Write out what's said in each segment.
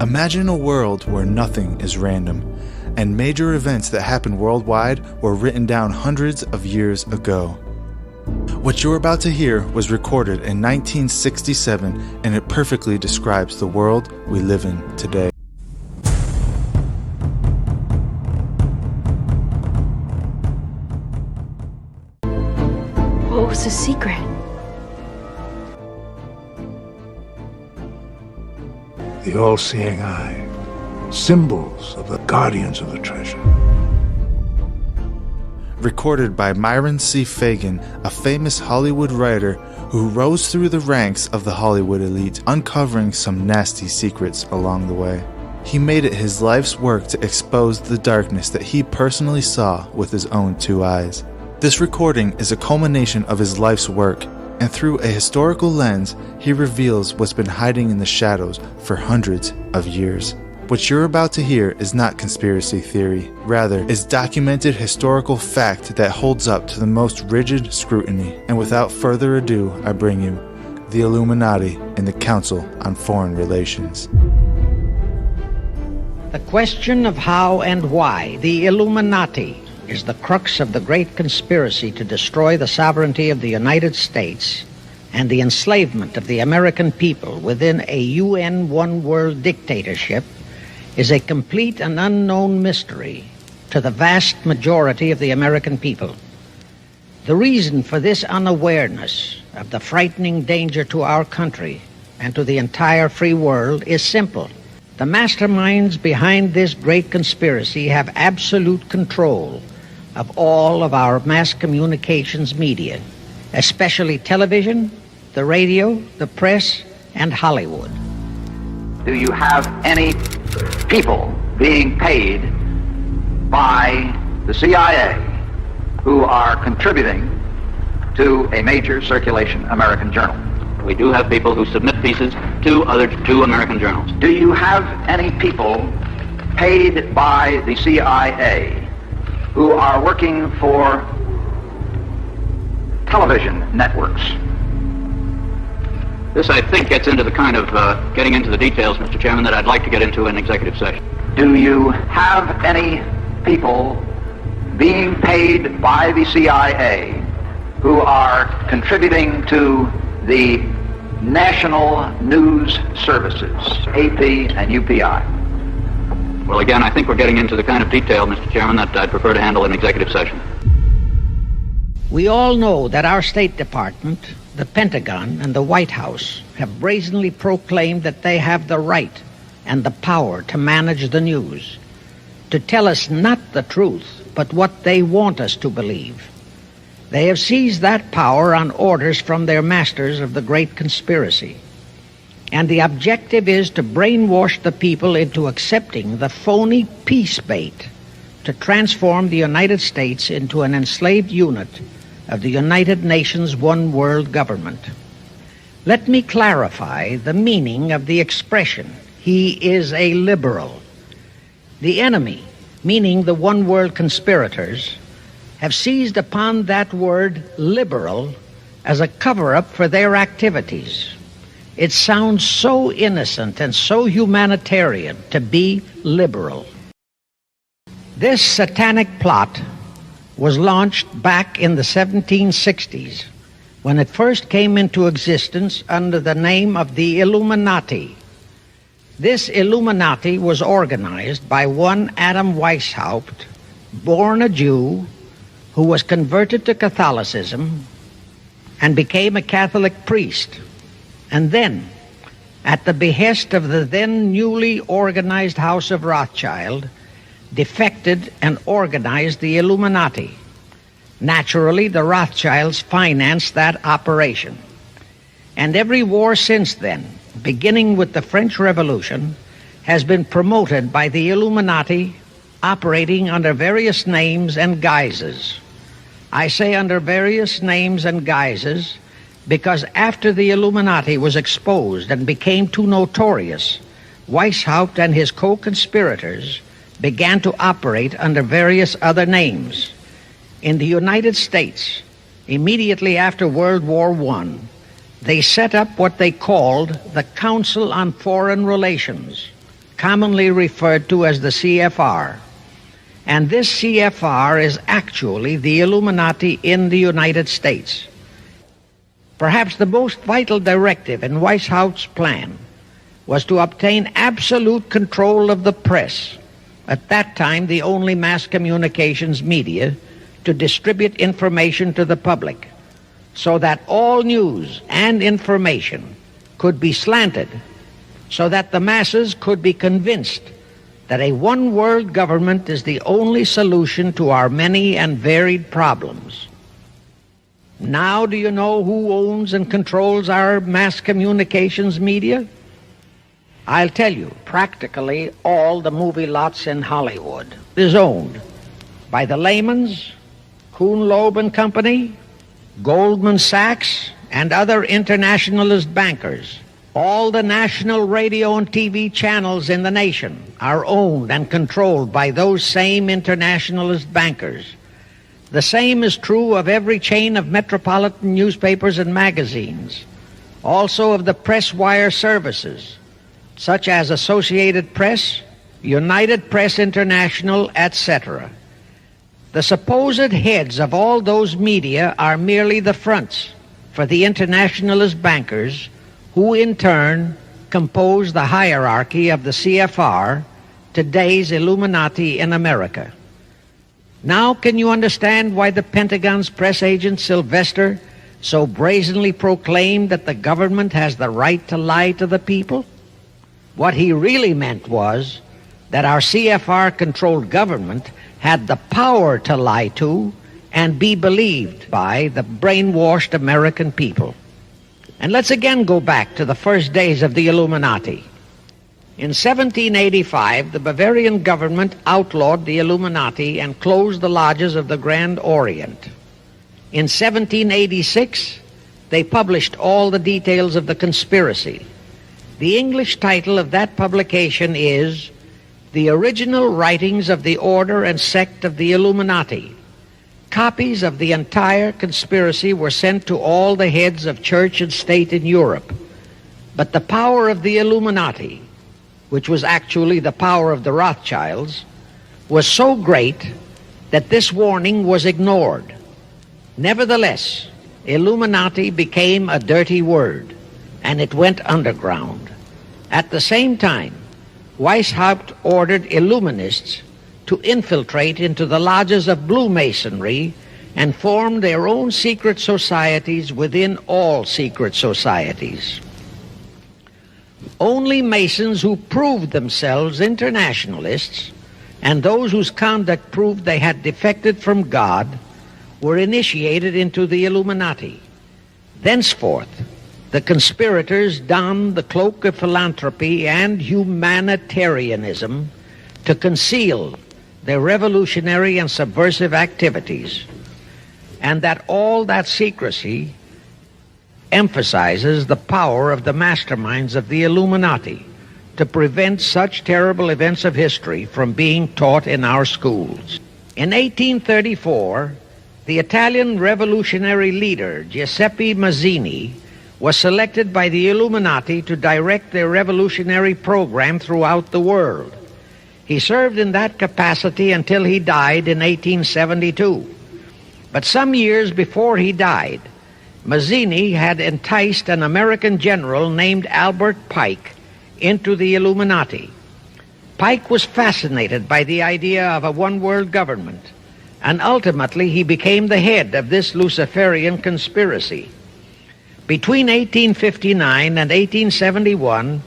Imagine a world where nothing is random, and major events that happen worldwide were written down hundreds of years ago. What you're about to hear was recorded in 1967, and it perfectly describes the world we live in today. What was the secret? The all-seeing eye. Symbols of the guardians of the treasure. Recorded by Myron C. Fagan, a famous Hollywood writer who rose through the ranks of the Hollywood elite, uncovering some nasty secrets along the way. He made it his life's work to expose the darkness that he personally saw with his own two eyes. This recording is a culmination of his life's work, and through a historical lens, he reveals what's been hiding in the shadows for hundreds of years. What you're about to hear is not conspiracy theory, rather is documented historical fact that holds up to the most rigid scrutiny. And without further ado, I bring you the Illuminati and the Council on Foreign Relations. The question of how and why the Illuminati is the crux of the great conspiracy to destroy the sovereignty of the United States and the enslavement of the American people within a UN one-world dictatorship is a complete and unknown mystery to the vast majority of the American people. The reason for this unawareness of the frightening danger to our country and to the entire free world is simple. The masterminds behind this great conspiracy have absolute control of all of our mass communications media, especially television, the radio, the press, and Hollywood. Do you have any people being paid by the CIA who are contributing to a major circulation American journal? We do have people who submit pieces to two American journals. Do you have any people paid by the CIA who are working for television networks? This, I think, gets into the kind of getting into the details, Mr. Chairman, that I'd like to get into in executive session. Do you have any people being paid by the CIA who are contributing to the national news services, AP and UPI? Well, again, I think we're getting into the kind of detail, Mr. Chairman, that I'd prefer to handle in executive session. We all know that our State Department, the Pentagon, and the White House have brazenly proclaimed that they have the right and the power to manage the news, to tell us not the truth, but what they want us to believe. They have seized that power on orders from their masters of the great conspiracy. And the objective is to brainwash the people into accepting the phony peace bait to transform the United States into an enslaved unit of the United Nations one world government. Let me clarify the meaning of the expression, "He is a liberal." The enemy, meaning the one world conspirators, have seized upon that word liberal as a cover-up for their activities. It sounds so innocent and so humanitarian to be liberal. This satanic plot was launched back in the 1760s when it first came into existence under the name of the Illuminati. This Illuminati was organized by one Adam Weishaupt, born a Jew, who was converted to Catholicism and became a Catholic priest, and then, at the behest of the then newly organized House of Rothschild, defected and organized the Illuminati. Naturally, the Rothschilds financed that operation. And every war since then, beginning with the French Revolution, has been promoted by the Illuminati, operating under various names and guises. I say under various names and guises because after the Illuminati was exposed and became too notorious, Weishaupt and his co-conspirators began to operate under various other names. In the United States, immediately after World War I, they set up what they called the Council on Foreign Relations, commonly referred to as the CFR. And this CFR is actually the Illuminati in the United States. Perhaps the most vital directive in Weishaupt's plan was to obtain absolute control of the press, at that time the only mass communications media, to distribute information to the public, so that all news and information could be slanted, so that the masses could be convinced that a one-world government is the only solution to our many and varied problems. Now do you know who owns and controls our mass communications media? I'll tell you, practically all the movie lots in Hollywood is owned by the Lehmans, Kuhn, Loeb and Company, Goldman Sachs, and other internationalist bankers. All the national radio and TV channels in the nation are owned and controlled by those same internationalist bankers. The same is true of every chain of metropolitan newspapers and magazines, also of the press wire services, such as Associated Press, United Press International, etc. The supposed heads of all those media are merely the fronts for the internationalist bankers, who in turn compose the hierarchy of the CFR, today's Illuminati in America. Now can you understand why the Pentagon's press agent Sylvester so brazenly proclaimed that the government has the right to lie to the people? What he really meant was that our CFR-controlled government had the power to lie to and be believed by the brainwashed American people. And let's again go back to the first days of the Illuminati. In 1785, the Bavarian government outlawed the Illuminati and closed the lodges of the Grand Orient. In 1786, they published all the details of the conspiracy. The English title of that publication is The Original Writings of the Order and Sect of the Illuminati. Copies of the entire conspiracy were sent to all the heads of church and state in Europe. But the power of the Illuminati, which was actually the power of the Rothschilds, was so great that this warning was ignored. Nevertheless, Illuminati became a dirty word, and it went underground. At the same time, Weishaupt ordered Illuminists to infiltrate into the lodges of Blue Masonry and form their own secret societies within all secret societies. Only Masons who proved themselves internationalists and those whose conduct proved they had defected from God were initiated into the Illuminati. Thenceforth, the conspirators donned the cloak of philanthropy and humanitarianism to conceal their revolutionary and subversive activities, and that all that secrecy emphasizes the power of the masterminds of the Illuminati to prevent such terrible events of history from being taught in our schools. In 1834, the Italian revolutionary leader Giuseppe Mazzini was selected by the Illuminati to direct their revolutionary program throughout the world. He served in that capacity until he died in 1872. But some years before he died, Mazzini had enticed an American general named Albert Pike into the Illuminati. Pike was fascinated by the idea of a one-world government, and ultimately he became the head of this Luciferian conspiracy. Between 1859 and 1871,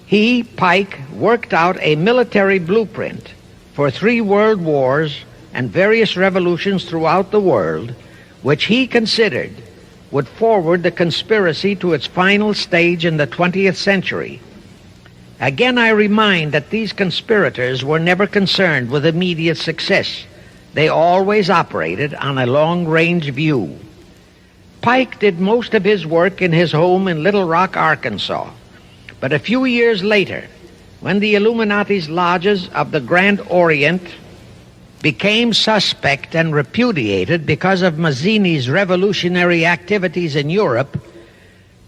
he, Pike, worked out a military blueprint for 3 world wars and various revolutions throughout the world, which he considered would forward the conspiracy to its final stage in the 20th century. Again, I remind that these conspirators were never concerned with immediate success. They always operated on a long-range view. Pike did most of his work in his home in Little Rock, Arkansas. But a few years later, when the Illuminati's lodges of the Grand Orient became suspect and repudiated because of Mazzini's revolutionary activities in Europe,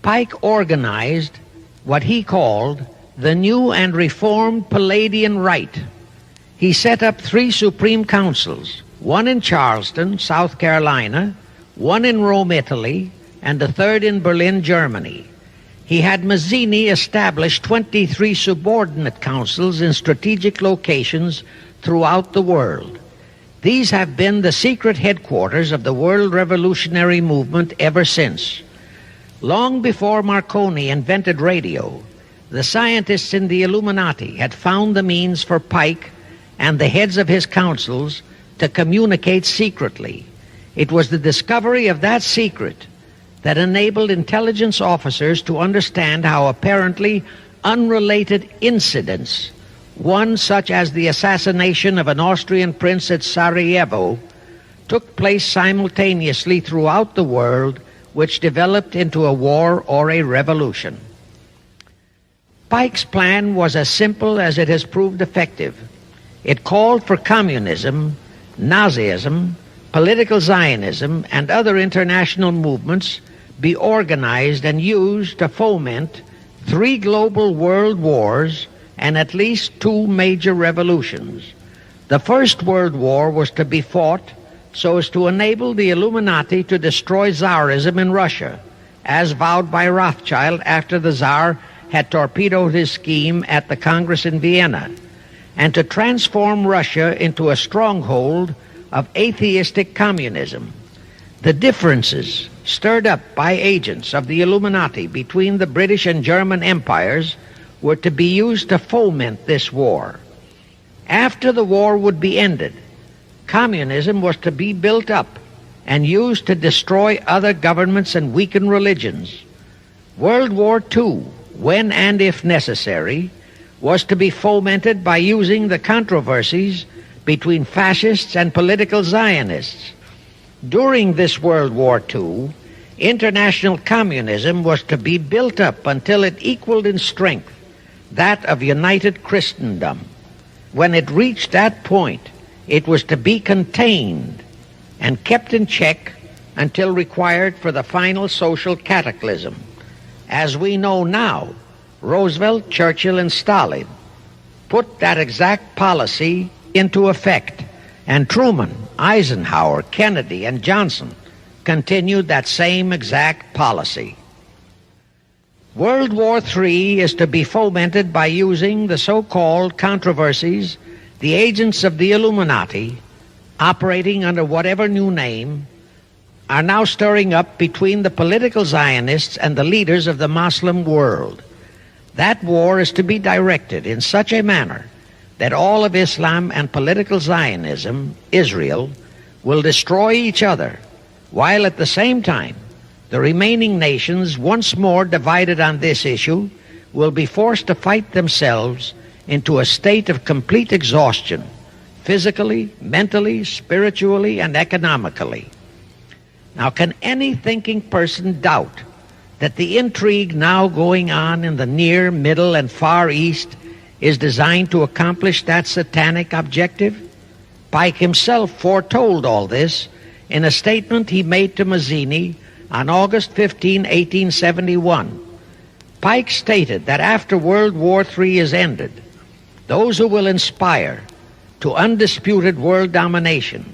Pike organized what he called the new and reformed Palladian Rite. He set up 3 supreme councils, one in Charleston, South Carolina, one in Rome, Italy, and the third in Berlin, Germany. He had Mazzini establish 23 subordinate councils in strategic locations throughout the world. These have been the secret headquarters of the world revolutionary movement ever since. Long before Marconi invented radio, the scientists in the Illuminati had found the means for Pike and the heads of his councils to communicate secretly. It was the discovery of that secret that enabled intelligence officers to understand how apparently unrelated incidents, one such as the assassination of an Austrian prince at Sarajevo, took place simultaneously throughout the world, which developed into a war or a revolution. Pike's plan was as simple as it has proved effective. It called for communism, Nazism, political Zionism, and other international movements be organized and used to foment 3 global world wars and at least 2 major revolutions. The First World War was to be fought so as to enable the Illuminati to destroy Tsarism in Russia, as vowed by Rothschild after the Tsar had torpedoed his scheme at the Congress in Vienna, and to transform Russia into a stronghold of atheistic communism. The differences stirred up by agents of the Illuminati between the British and German empires were to be used to foment this war. After the war would be ended, communism was to be built up and used to destroy other governments and weaken religions. World War II, when and if necessary, was to be fomented by using the controversies between fascists and political Zionists. During this World War II, international communism was to be built up until it equaled in strength that of united Christendom. When it reached that point, it was to be contained and kept in check until required for the final social cataclysm. As we know now, Roosevelt, Churchill, and Stalin put that exact policy into effect, and Truman, Eisenhower, Kennedy, and Johnson continued that same exact policy. World War III is to be fomented by using the so-called controversies the agents of the Illuminati, operating under whatever new name, are now stirring up between the political Zionists and the leaders of the Muslim world. That war is to be directed in such a manner that all of Islam and political Zionism, Israel, will destroy each other, while at the same time the remaining nations, once more divided on this issue, will be forced to fight themselves into a state of complete exhaustion, physically, mentally, spiritually, and economically. Now, can any thinking person doubt that the intrigue now going on in the Near, Middle, and Far East is designed to accomplish that satanic objective? Pike himself foretold all this in a statement he made to Mazzini on August 15, 1871. Pike stated that after World War III is ended, those who will inspire to undisputed world domination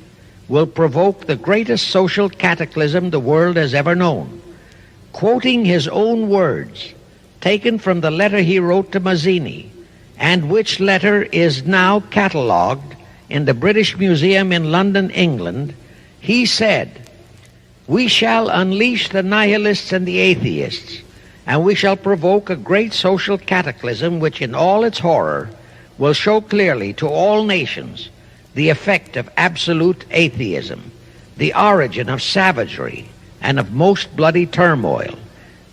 will provoke the greatest social cataclysm the world has ever known. Quoting his own words, taken from the letter he wrote to Mazzini, and which letter is now catalogued in the British Museum in London, England, he said, "We shall unleash the nihilists and the atheists, and we shall provoke a great social cataclysm which in all its horror will show clearly to all nations the effect of absolute atheism, the origin of savagery and of most bloody turmoil.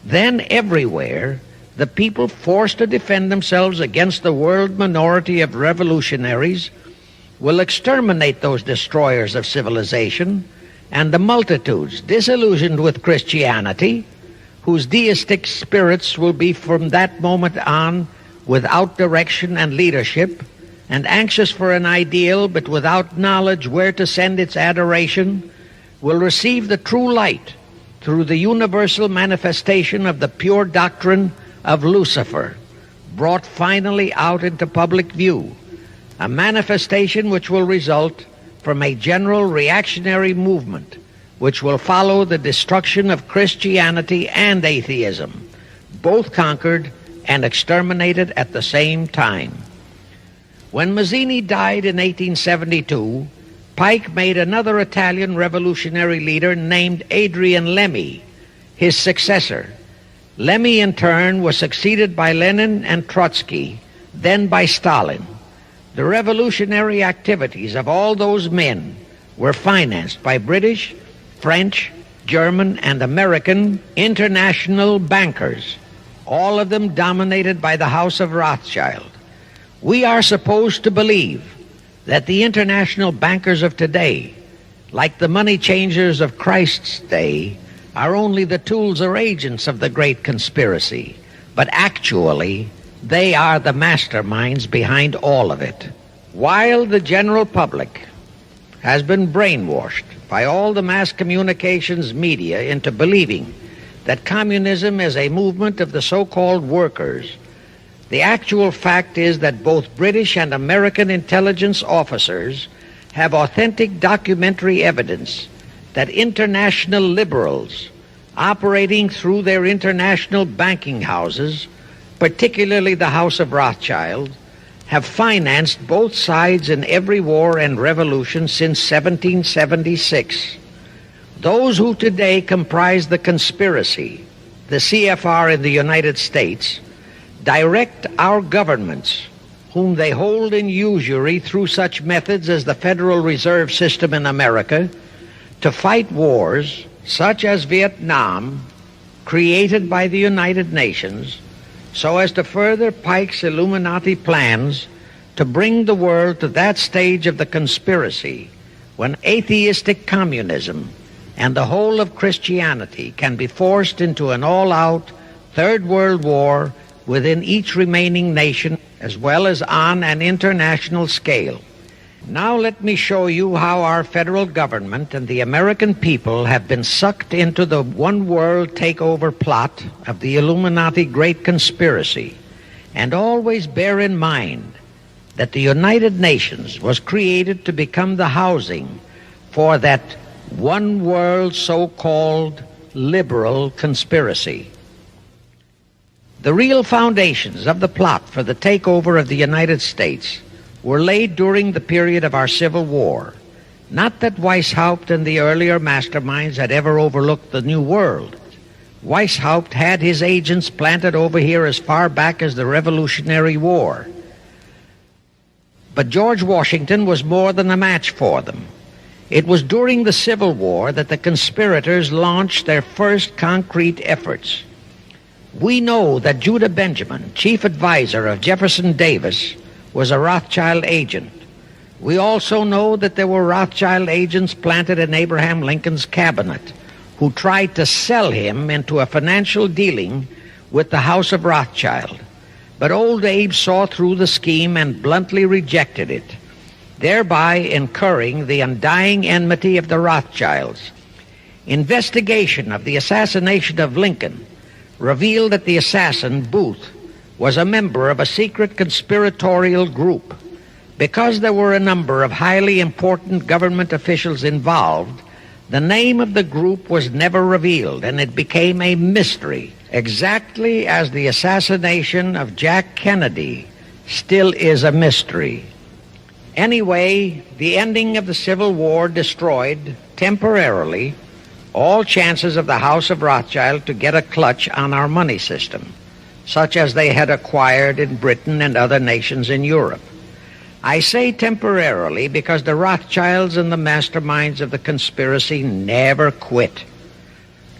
Then everywhere the people forced to defend themselves against the world minority of revolutionaries will exterminate those destroyers of civilization, and the multitudes disillusioned with Christianity, whose deistic spirits will be from that moment on without direction and leadership, and anxious for an ideal but without knowledge where to send its adoration, will receive the true light through the universal manifestation of the pure doctrine of Lucifer. brought finally out into public view, a manifestation which will result from a general reactionary movement which will follow the destruction of Christianity and atheism, both conquered and exterminated at the same time. When Mazzini died in 1872, Pike made another Italian revolutionary leader named Adrian Lemmy his successor. Lemmy, in turn, was succeeded by Lenin and Trotsky, then by Stalin. The revolutionary activities of all those men were financed by British, French, German, and American international bankers, all of them dominated by the House of Rothschild. We are supposed to believe that the international bankers of today, like the money changers of Christ's day, are only the tools or agents of the great conspiracy, but actually they are the masterminds behind all of it. While the general public has been brainwashed by all the mass communications media into believing that communism is a movement of the so-called workers, the actual fact is that both British and American intelligence officers have authentic documentary evidence that international liberals operating through their international banking houses, particularly the House of Rothschild, have financed both sides in every war and revolution since 1776. Those who today comprise the conspiracy, the CFR in the United States, direct our governments, whom they hold in usury through such methods as the Federal Reserve System in America, to fight wars such as Vietnam, created by the United Nations, so as to further Pike's Illuminati plans to bring the world to that stage of the conspiracy when atheistic communism and the whole of Christianity can be forced into an all-out Third World War within each remaining nation, as well as on an international scale. Now let me show you how our federal government and the American people have been sucked into the one-world takeover plot of the Illuminati Great Conspiracy. And always bear in mind that the United Nations was created to become the housing for that one-world so-called liberal conspiracy. The real foundations of the plot for the takeover of the United States were laid during the period of our Civil War. Not that Weishaupt and the earlier masterminds had ever overlooked the New World. Weishaupt had his agents planted over here as far back as the Revolutionary War. But George Washington was more than a match for them. It was during the Civil War that the conspirators launched their first concrete efforts. We know that Judah Benjamin, chief advisor of Jefferson Davis, was a Rothschild agent. We also know that there were Rothschild agents planted in Abraham Lincoln's cabinet who tried to sell him into a financial dealing with the House of Rothschild. But old Abe saw through the scheme and bluntly rejected it, thereby incurring the undying enmity of the Rothschilds. Investigation of the assassination of Lincoln revealed that the assassin, Booth, was a member of a secret conspiratorial group. Because there were a number of highly important government officials involved, the name of the group was never revealed, and it became a mystery, exactly as the assassination of Jack Kennedy still is a mystery. Anyway, the ending of the Civil War destroyed, temporarily, all chances of the House of Rothschild to get a clutch on our money system, such as they had acquired in Britain and other nations in Europe. I say temporarily because the Rothschilds and the masterminds of the conspiracy never quit.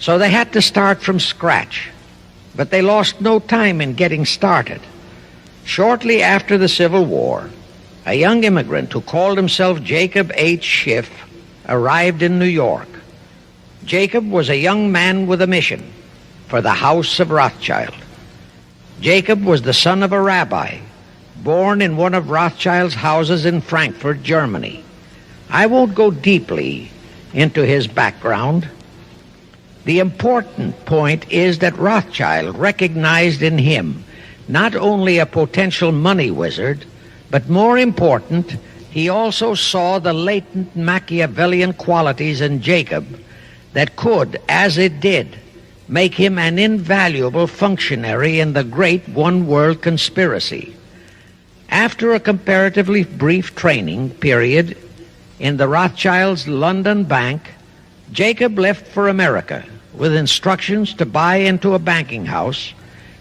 So they had to start from scratch, but they lost no time in getting started. Shortly after the Civil War, a young immigrant who called himself Jacob H. Schiff arrived in New York. Jacob was a young man with a mission for the House of Rothschild. Jacob was the son of a rabbi, born in one of Rothschild's houses in Frankfurt, Germany. I won't go deeply into his background. The important point is that Rothschild recognized in him not only a potential money wizard, but more important, he also saw the latent Machiavellian qualities in Jacob that could, as it did, make him an invaluable functionary in the great one-world conspiracy. After a comparatively brief training period in the Rothschilds' London bank, Jacob left for America with instructions to buy into a banking house,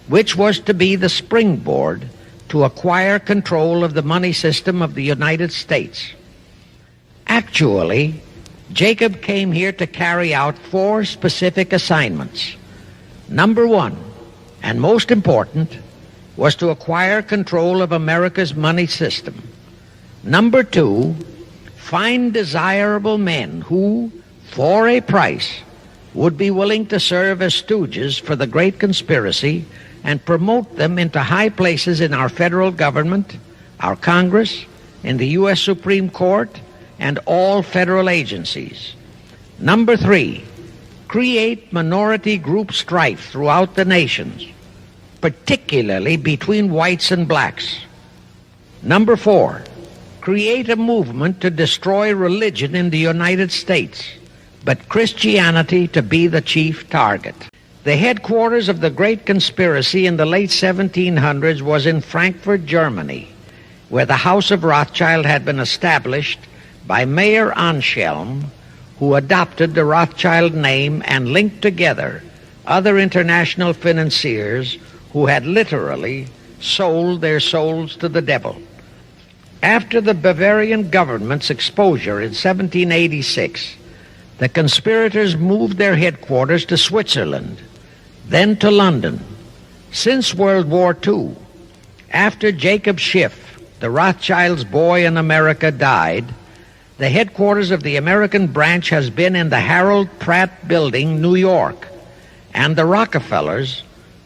which was to be the springboard to acquire control of the money system of the United States. Actually, Jacob came here to carry out 4 specific assignments. Number 1, and most important, was to acquire control of America's money system. Number 2, find desirable men who, for a price, would be willing to serve as stooges for the great conspiracy and promote them into high places in our federal government, our Congress, in the U.S. Supreme Court, and all federal agencies. Number 3, create minority group strife throughout the nations, particularly between whites and blacks. Number 4, create a movement to destroy religion in the United States, but Christianity to be the chief target. The headquarters of the great conspiracy in the late 1700s was in Frankfurt, Germany, where the House of Rothschild had been established by Mayer Anschelm, who adopted the Rothschild name and linked together other international financiers who had literally sold their souls to the devil. After the Bavarian government's exposure in 1786, the conspirators moved their headquarters to Switzerland, then to London. Since World War II, after Jacob Schiff, the Rothschilds' boy in America, died, the headquarters of the American branch has been in the Harold Pratt Building, New York, and the Rockefellers,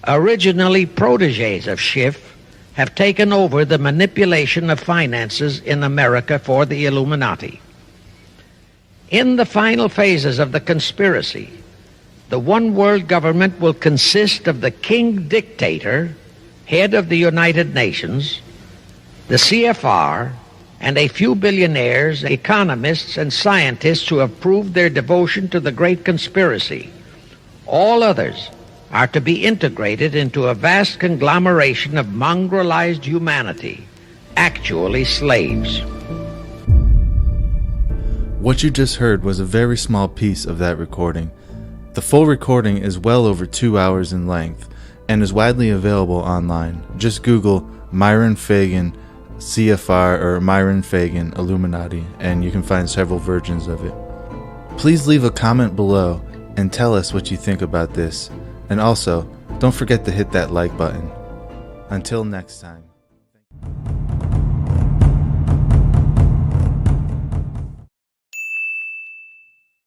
originally protégés of Schiff, have taken over the manipulation of finances in America for the Illuminati. In the final phases of the conspiracy, the one-world government will consist of the king dictator, head of the United Nations, the CFR, and a few billionaires, economists, and scientists who have proved their devotion to the great conspiracy. All others are to be integrated into a vast conglomeration of mongrelized humanity, actually slaves. What you just heard was a very small piece of that recording. The full recording is well over 2 hours in length and is widely available online. Just Google Myron Fagan CFR or Myron Fagan Illuminati and you can find several versions of it. Please leave a comment below and tell us what you think about this. And also, don't forget to hit that like button. Until next time.